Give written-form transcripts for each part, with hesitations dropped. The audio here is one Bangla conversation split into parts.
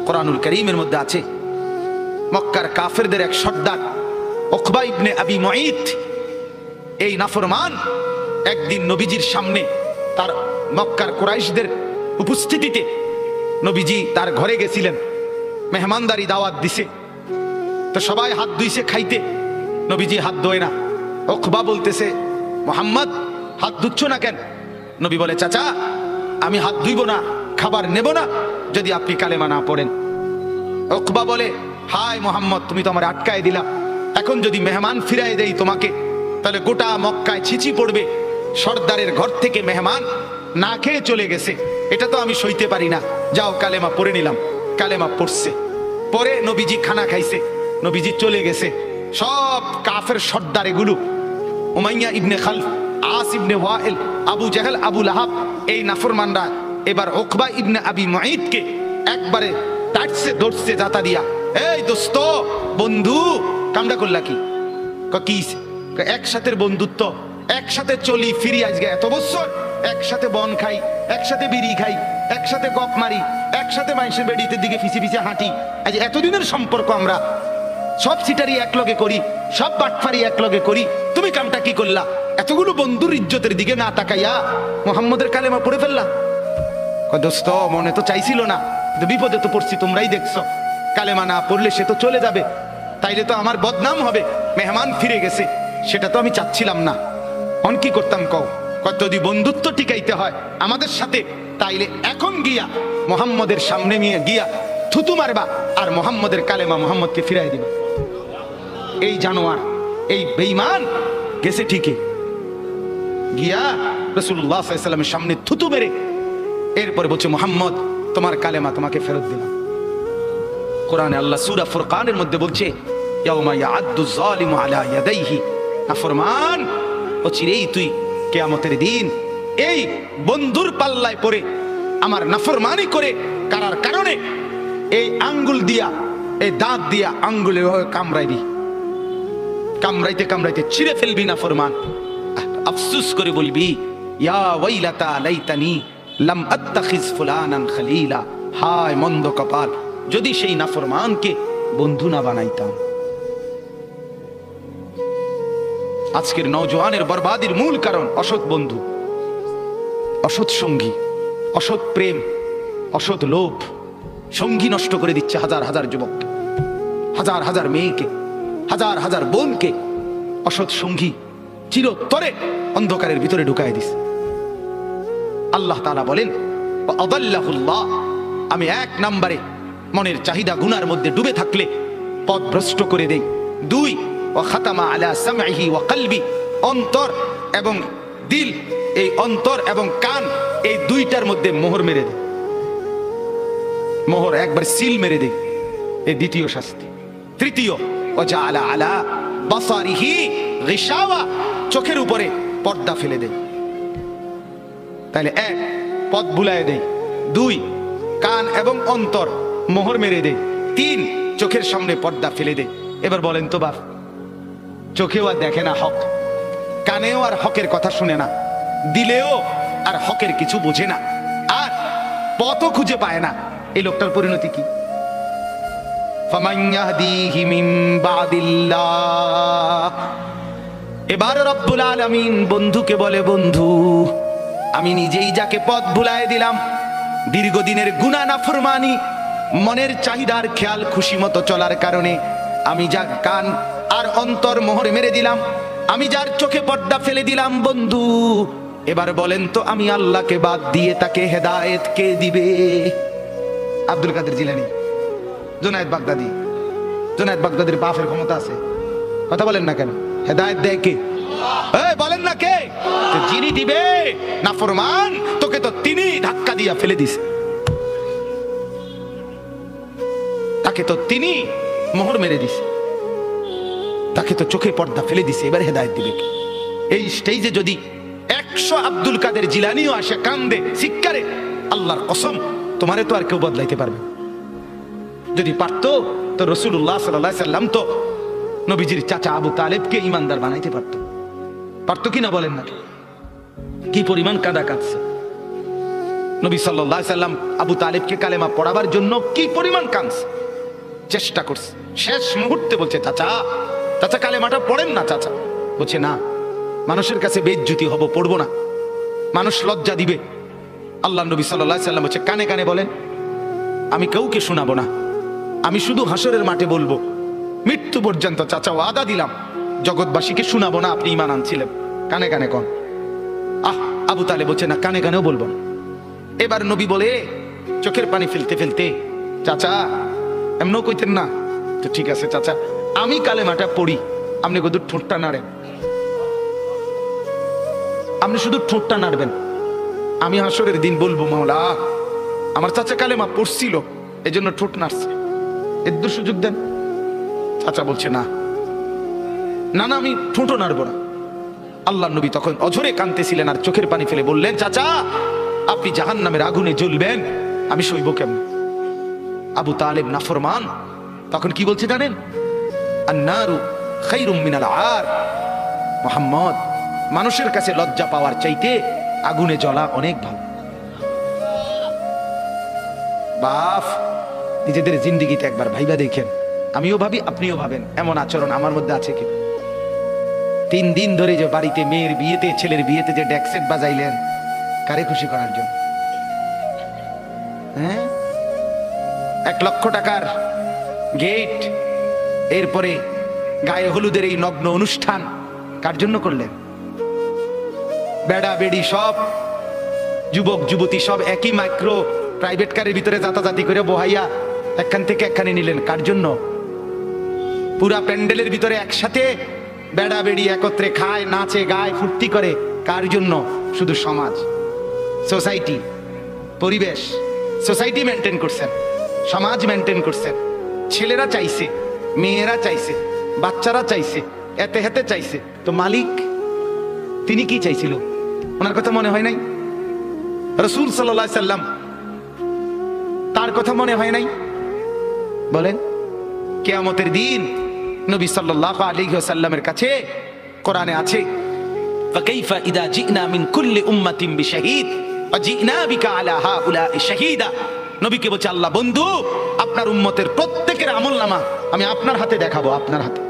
কোরআনুল কারীমের মধ্যে আছে, মক্কার কাফেরদের এক সর্দার উকবা ইবনে আবি মুঈত, এই নাফরমান একদিন নবীজির সামনে, তার মক্কার কুরাইশদের উপস্থিতিতে নবীজি তার ঘরে গেছিলেন, মেহমানদারি দাওয়াত দিছে, তো সবাই হাত ধুইছে খাইতে, নবীজি হাত ধোয় না। উকবা বলতেছে, মুহাম্মদ হাত ধুচ্ছ না কেন? নবী বলে, চাচা আমি হাত ধুইব না, খাবার নেব না যদি আপনি কালেমা না পড়েন। উকবা বলে, হায় মুহাম্মদ, তুমি তো আমার আটকায় দিলা, এখন যদি মেহমান ফিরাই দেই তোমাকে, তাহলে গোটা মক্কায় ছিচি পড়বে, সর্দারের ঘর থেকে মেহমান না খেয়ে চলে গেছে, এটা তো আমি সইতে পারি না, যাও কালেমা পড়ে নিলাম। কালেমা পড়ছে, পরে নবীজি খানা খাইছে, নবীজি চলে গেছে। সব কাফের সর্দার এগুলো, উমাইয়া ইবনে খালফ, আস ইবনে ওয়াইল, আবু জাহেল, আবু লাহাব, এই নাফরমানরা এবার উকবা ইবনে আবি মুঈতকে একবারে টাটছে ধরছে জাতা দিয়া, এই দোস্ত বন্ধু কামড়া করলা কি? একসাথে বন্ধুত্ব, একসাথে চলি ফিরি, আজকে এত বছর একসাথে বন খাই, একসাথে বিড়ি খাই, একসাথে গপ মারি, একসাথে মানুষের বেড়িতে দিকে ফিসে ফিসে হাঁটি, আজ এতদিনের সম্পর্ক, আমরা সব সিটারি একলগে করি, সব বাটফারি একলগে করি, তুমি কামটা কি করলা? এতগুলো বন্ধুর ইজ্জতের দিকে না তাকাইয়া মুহাম্মদের কালেমা পড়ে ফেললা। দোস্ত মনে তো চাইছিল না, বিপদে তো পড়ছি, তোমরাই দেখছো, কালেমা না পড়লে সে তো চলে যাবে, তাইলে তো আমার বদনাম হবে, মেহমান ফিরে গেছে, সেটা তো আমি চাচ্ছিলাম না। অন কি করতাম কও? যদি বন্ধুত্ব টিকাইতে হয় আমাদের সাথে, তাইলে এখন গিয়া মুহাম্মদের সামনে নিয়ে গিয়া থুতু মারবা আর মুহাম্মদের কালেমা মুহাম্মদকে ফিরাই দিবা। এই জানোয়ার, এই বেঈমান গেছে ঠিকই, গিয়া রাসূলুল্লাহ সাল্লাল্লাহু আলাইহি ওয়াসাল্লামের সামনে থুতু মেরে এরপরে বলছে, মুহাম্মদ তোমার কালেমা তোমাকে ফেরত দিলাম। কোরআনে আল্লাহ সূরা ফুরকানের মধ্যে বলছে, ইয়াউমা ইয়াআদ্দু যালিমু আলা ইয়াদাইহি, নাফরমান অচিরেই তুই কিয়ামতের দিন এই বন্ধুর পাল্লায় পড়ে আমার নাফরমানি করে কারার কারণে এই আঙ্গুল দিয়া, এই দাঁত দিয়া আঙ্গুলে কামড়াইবি, কামড়াইতে কামড়াইতে ছিঁড়ে ফেলবি নাফরমান। আফসোস করে বলবি, ইয়া ওয়াইলাতা লাইতানি লাম আত্তাখিজ ফুলানান খলিলা, হায় মন্দ কপাল, যদি সেই নাফরমানকে বন্ধু না বানাইতাম। আজকের নওজোয়ানের বরবাদির মূল কারণ অসৎ বন্ধু, অসৎ সঙ্গী, অসৎ প্রেম, অসৎ লোভ। সঙ্গী নষ্ট করে দিচ্ছে হাজার হাজার যুবককে, হাজার হাজার মেয়েকে, হাজার হাজার বোনকে। অসৎ সঙ্গী চিরতরে অন্ধকারের ভিতরে ঢুকায় দিস। আল্লাহ তাআলা বলেন, আদাল্লাহুল্লাহ, আমি এক নম্বরে মনের চাহিদা গুনার মধ্যে ডুবে থাকলে পথ ভ্রষ্ট করে দেই। দুই, ওয়া খাতামা আলা সামঈহি ওয়া কলবি, অন্তর এবং দিল, এই অন্তর এবং কান, এই দুইটার মধ্যে মোহর মেরে দেয়, মোহর একবার সিল মেরে দেয়, এই দ্বিতীয় শাস্তি। তৃতীয়, ওয়া জাআলা আলা বাসারিহি গিশাওয়া, চোখের উপরে পর্দা ফেলে দেয়। তাহলে এক, পথ ভুলায় দেয়। দুই, কান এবং অন্তর মোহর মেরে দেয়। তিন, চোখের সামনে পর্দা ফেলে দেয়। এবার বলেন তো বাপ, চোখেও আর দেখে না হক, কানেও আর হকের কথা শুনে না, দিলেও আর হকের কিছু বোঝে না, আর পথও খুঁজে পায় না, এই লোকটার পরিণতি কি? ফামান ইয়াহদিহি মিন বাদিল্লাহ। এবার রব্বুল আলামিন বন্ধুকে বলে, বন্ধু আমি নিজেই যাকে পথ ভুলায় দিলাম, দীর্ঘদিনের গুনাহ নাফরমানি, মনের চাহিদার খেয়াল খুশি মতো চলার কারণে আমি যা কান আর অন্তর মোহর মেরে দিলাম, আমি যার চোখে পর্দা ফেলে দিলাম, বন্ধু এবার বলেন তো আমি আল্লাহকে বাদ দিয়ে তাকে হেদায়েত কে দিবে? আব্দুল কাদের জিলানী, জুনায়েদ বাগদাদি। জুনায়েদ বাগদাদির বাপের ক্ষমতা আছে, কথা বলেন না কেন? হেদায়েত দেয় কে? বলেন না কে? যিনি দিবে নাফরমান, তোকে তো তিনি ধাক্কা দিয়া ফেলে দিছে, তাকে তো তিনি মোহর মেরে দিছে, তাকে তো চোখে পর্দা ফেলে দিছে, এবার হেদায়েত দিবে কে? এই স্টেজে যদি 100 আব্দুল কাদের জিলানীও আসে কান্দে শিক্ষারে, আল্লাহর কসম তোমারে তো আর কেউ বদলাইতে পারবে। যদি পারতো তো রাসূলুল্লাহ সাল্লাল্লাহু আলাইহি সাল্লাম তো নবীজির চাচা আবু তালেবকে ইমানদার বানাইতে পারতো, পারতো কিনা বলেন না? কি পরিমাণ কাঁদা কাঁদছে, নবী সাল্লাল্লাহু আলাইহি সাল্লাম আবু তালেবকে কালেমা পড়াবার জন্য কি পরিমাণ কাঁদছে, চেষ্টা করছে। শেষ মুহূর্তে বলছে, চাচা চাচা কালেমাটা পড়েন না চাচা। বলছে না, মানুষের কাছে বেইজ্জতি হব, পড়বো না, মানুষ লজ্জা দিবে। আল্লাহ নবী সাল্লাল্লাহু আলাইহি সাল্লাম বলছে, কানে কানে বলেন, আমি কাউকে শোনাবো না, আমি শুধু হাসরের মাঠে বলবো, মৃত্যু পর্যন্ত চাচা ওয়াদা দিলাম জগৎবাসীকে শোনাবো না আপনি ঈমান আনছিলেন, কানে কানে কন। আবু তালেব বলছে না, কানে কানেও বলবো না। এবার নবী বলে চোখের পানি ফেলতে ফেলতে, চাচা এমনও কইতেন না তো, ঠিক আছে চাচা আমি কালেমাটা পড়ি, আপনি কত ঠোঁটটা নাড়েন, আপনি শুধু ঠোঁটটা নাড়বেন, আমি হাসরের দিন বলবো মাওলা আমার চাচা কালেমা পড়ছিল এজন্য ঠোঁট নাড়ছে, এর সুযোগ দেন। চাচা বলছে না না না, আমি ঠোঁটও নাড়বো না। আল্লাহ নবী তখন অঝরে কাঁদতেছিলেন আর চোখের পানি ফেলে বললেন, চাচা আপনি জাহান্নামের আগুনে জ্বলবেন, আমি সইব কেমন? আবু তালেব নাফরমান তখন কি বলছে জানেন? আন্নারু খায়রুম মিনাল আর। মুহাম্মদ, মানুষের কাছে লজ্জা পাওয়ার চাইতে আগুনে জ্বলা অনেক ভালো। বাপ, নিজেদের জিন্দেগিতে একবার ভাইবা দেখেন, আমিও ভাবি আপনিও ভাবেন, এমন আচরণ আমার মধ্যে আছে কি? 3 দিন ধরে যে বাড়িতে মেয়ের বিয়েতে, ছেলের বিয়েতে যে ডেকসেট বাজাইলেন, কারে খুশি করার জন্য? হ্যাঁ, 1 লক্ষ টাকার গেট, এরপরে গায়ে হলুদের এই নগ্ন অনুষ্ঠান কার জন্য করলেন? বেড়া বেড়ি সব, যুবক যুবতী সব একই মাইক্রো প্রাইভেট কারের ভিতরে যাতাযাতি করে বহাইয়া একখান থেকে একখানে নিলেন, কার জন্য? পুরা প্যান্ডেলের ভিতরে একসাথে বেড়া বেড়ি একত্রে খায়, নাচে, গায়, ফুর্তি করে, কার জন্য? শুধু সমাজ, সোসাইটি, পরিবেশ, সোসাইটি মেনটেন করছেন, সমাজ মেনটেন করছেন। ছেলেরা চাইছে, মেয়েরা চাইছে, বাচ্চারা চাইছে, এতে হেতে চাইছে, তো মালিক তিনি কি চাইছিল? ওনার কথা মনে হয় নাই? রাসূল সাল্লাল্লাহু আলাইহি সাল্লাম তার কথা মনে হয় নাই? বলেন, কিয়ামতের দিন নবী সাল্লাল্লাহু আলাইহি ওয়াসাল্লামের কাছে কোরআনে আছে, ফাকাইফা ইদা জিনা মিন কুল্লি উম্মাতিন বিশাহিদ ওয়া জিনা বিকা আলা হাউলাই শাহীদা। নবীকে বলছে আল্লাহ, বন্ধু আপনার উম্মতের প্রত্যেকের আমলনামা আমি আপনার হাতে দেখাবো, আপনার হাতে,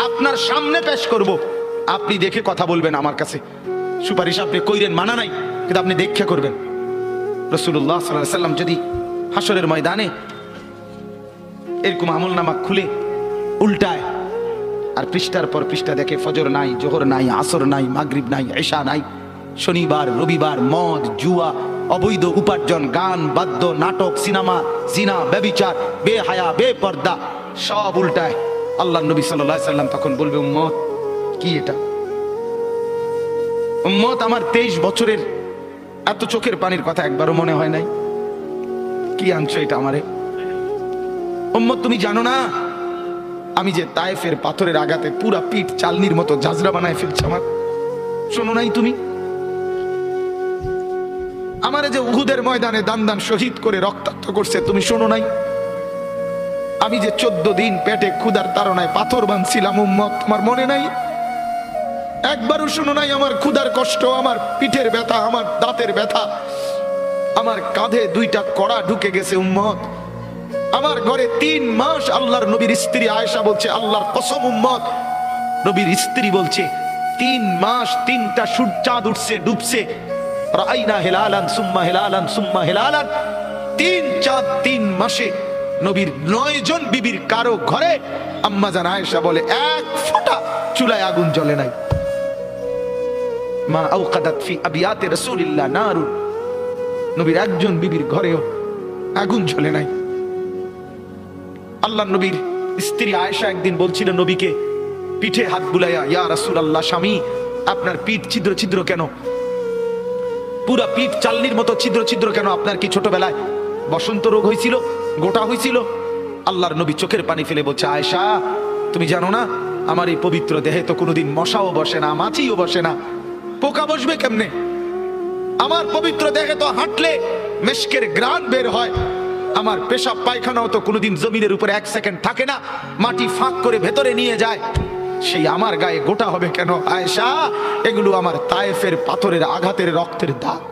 আপনার সামনে পেশ করব, আপনি দেখে কথা বলবেন। আমার কাছে সুপারিশ আপনি কইরেন, মানা নাই, কিন্তু আপনি দেখে করবেন। রাসূলুল্লাহ সাল্লাল্লাহু আলাইহি সাল্লাম যদি হাসরের ময়দানে এরকম আমলনামা খুলে উল্টায় আর পৃষ্ঠার পর পৃষ্ঠা দেখে ফজর নাই, জোহর নাই, আসর নাই, মাগরিব নাই, ইশা নাই, শনিবার রবিবার, মদ জুয়া, অবৈধ উপার্জন, গান বাদ্য, নাটক, সিনেমা, জিনা, ব্যভিচার, বেহায়া, বেপর্দা, সব উল্টায়। আল্লাহ নবী সাল্লাল্লাহু আলাইহি সাল্লাম তখন বলবে, উম্মত কি এটা? উম্মত আমার 23 বছরের এত চোখের পানির কথা একবারও মনে হয় নাই? কি আনছো এটা আমারে? উম্মত তুমি জানো না আমি যে তায়েফের পাথরের আঘাতে পুরা পিঠ চালনির মতো জাজরা বানায় ফেলছে আমার? শোনো নাই তুমি? আমারে যে উহুদের ময়দানে দান দান শহীদ করে রক্তাক্ত করছে, তুমি শোনো নাই? আমি যে 14 দিন পেটে ক্ষুধার তাড়নায় পাথর বাঁধছিলাম, উম্মত তোমার মনে নাই? একবারও শোনো নাই আমার ক্ষুধার কষ্ট, আমার পিঠের ব্যথা, আমার দাঁতের ব্যথা, আমার কাঁধে 2টা কড়া ঢুকে গেছে? উম্মত, আমার ঘরে 3 মাস আল্লাহর নবীর স্ত্রী আয়েশা বলছে, আল্লাহর কসম উম্মত, নবীর স্ত্রী বলছে 3 মাস 3টা সূর্য চাঁদ উঠছে ডুবছে, রাআইনা হিলালান সুম্মা হিলালান সুম্মা হিলালান, 3 চাঁদ 3 মাসে নবীর 9 জন বিবির কারো ঘরে আম্মা জান আয়েশা বলে 1 ফোঁটা চুলায় আগুন জ্বলে নাই। মা আওকাদাত ফি আবিয়াতে রাসূলিল্লাহ নারুন, নবীর একজন বিবির ঘরেও আগুন জ্বলে নাই। আল্লাহ নবীর স্ত্রী আয়েশা একদিন বলছিল নবীকে, পিঠে হাত বুলাইয়া, ইয়া রাসূলুল্লাহ, স্বামী আপনার পিঠ ছিদ্র ছিদ্র কেন? পুরা পিঠ চালনির মতো ছিদ্র ছিদ্র কেন? আপনার কি ছোটবেলায় বসন্ত রোগ হয়েছিল, গোটা হয়েছিল? আল্লাহর নবী চোখের পানি ফেলে বলছে, আয়েশা তুমি জানো না আমার এই পবিত্র দেহে তো কোনোদিন মশাও বসে না, মাছিও বসে না, পোকা বসবে কেমনে? আমার পবিত্র দেহে তো হাঁটলে মেশকের গ্রান বের হয়, আমার পেশাব পায়খানাও তো কোনোদিন জমিনের উপরে 1 সেকেন্ড থাকে না, মাটি ফাঁক করে ভেতরে নিয়ে যায়, সেই আমার গায়ে গোটা হবে কেন? আয়েশা এগুলো আমার তায়েফের পাথরের আঘাতের রক্তের দাগ।